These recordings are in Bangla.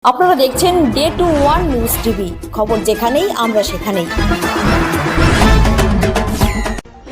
আপনারা দেখছেন day to one news TV, খবর যেখানেই আমরা সেখানেই।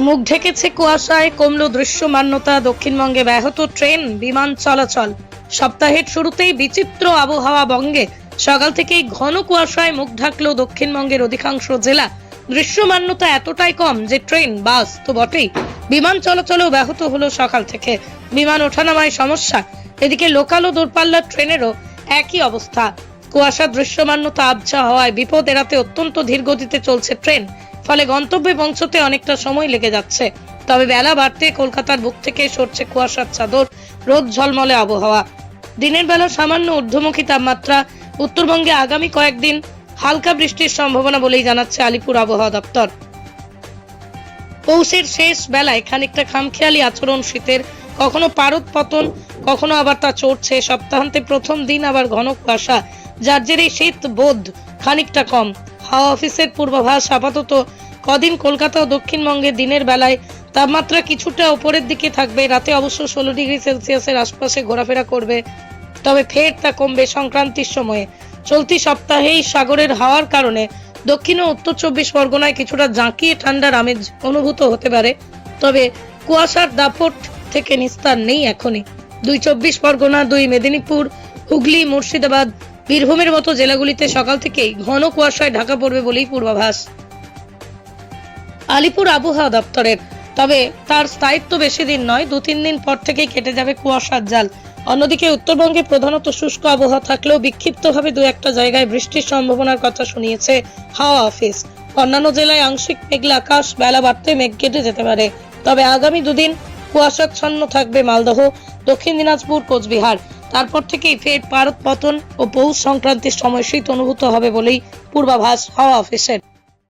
মুখ ঢেকেছে কুয়াশায়, কমলো দৃশ্যমানতা, দক্ষিণবঙ্গে ব্যাহত ট্রেন বিমান চলাচল। সপ্তাহের শুরুতেই বিচিত্র আবহাওয়া বঙ্গে, সকাল থেকেই ঘন কুয়াশায় মুখ ঢাকলো দক্ষিণবঙ্গের অধিকাংশ জেলা। দৃশ্যমানতা এতটাই কম যে ট্রেন, বাস তো বটেই, বিমান চলাচলও ব্যাহত হলো সকাল থেকে। বিমান ওঠানামায় সমস্যা, এদিকে লোকাল ও দূরপাল্লার ট্রেনেরও একই অবস্থা। কুয়াশা দৃশ্যমানতা আবছা হওয়ায় বিপদ এড়াতে অত্যন্ত ধীর গতিতে চলছে ট্রেন, ফলে গন্তব্যে পৌঁছতে অনেকটা সময় লেগে যাচ্ছে। তবে বেলা বাড়তে কলকাতার বুক থেকে সরছে কুয়াশার চাদর, রোদ ঝলমলে আবহাওয়া। দিনের বেলা সামান্য ঊর্ধ্বমুখী তাপমাত্রা। উত্তরবঙ্গে আগামী কয়েকদিন হালকা বৃষ্টির সম্ভাবনা বলেই জানাচ্ছে আলিপুর আবহাওয়া দপ্তর। পৌষের শেষ বেলায় খানিকটা খামখেয়ালি আচরণ শীতের, কখনো পারদ পতন, কখনো আবার তা চড়ছে। সপ্তাহান্তে প্রথম দিন আবার ঘন কুয়াশা, যার জেরে শীত বোধ খানিকটা কম। হাওয়া অফিসের পূর্বাভাস, আপাতত কদিন কলকাতা ও দক্ষিণবঙ্গে দিনের বেলায় তাপমাত্রা কিছুটা উপরের দিকে থাকবে, রাতে অবশ্য 16 ডিগ্রি সেলসিয়াসের আশপাশে ঘোরাফেরা করবে। তবে ফের তা কমবে সংক্রান্তির সময়ে। চলতি সপ্তাহেই সাগরের হাওয়ার কারণে দক্ষিণ ও উত্তর 24 পরগনায় কিছুটা জাঁকিয়ে ঠান্ডার আমেজ অনুভূত হতে পারে। তবে কুয়াশার দাপট থেকে নিস্তার নেই এখনই। 2 24 পরগনা, 2 মেদিনীপুর, হুগলি, মুর্শিদাবাদ, বীরভূমের মতো জেলাগুলিতে সকাল থেকেই ঘন কুয়াশায় ঢাকা পড়বে বলেই পূর্বাভাস আলিপুর আবহাওয়া দপ্তরের। তবে তার স্থায়িত্ব বেশি দিন নয়, 2-3 দিন পর থেকেই কেটে যাবে কুয়াশার জাল। অন্যদিকে উত্তরবঙ্গে প্রধানত শুষ্ক আবহাওয়া থাকলেও বিক্ষিপ্তভাবে 2-1টা জায়গায় বৃষ্টির সম্ভাবনার কথা শুনিয়েছে হাওয়া অফিস। অন্যান্য জেলায় আংশিক মেঘলা আকাশ, বেলা বাড়তে মেঘ কেটে যেতে পারে। তবে আগামী 2 দিন কুয়াশাচ্ছন্ন থাকবে মালদহ, দক্ষিণ দিনাজপুর, কোচবিহার। তারপর থেকেই ফের পারদ পতন ও পৌষ সংক্রান্তির সময় শীত অনুভূত হবে বলেই পূর্বাভাস হাওয়া অফিসের।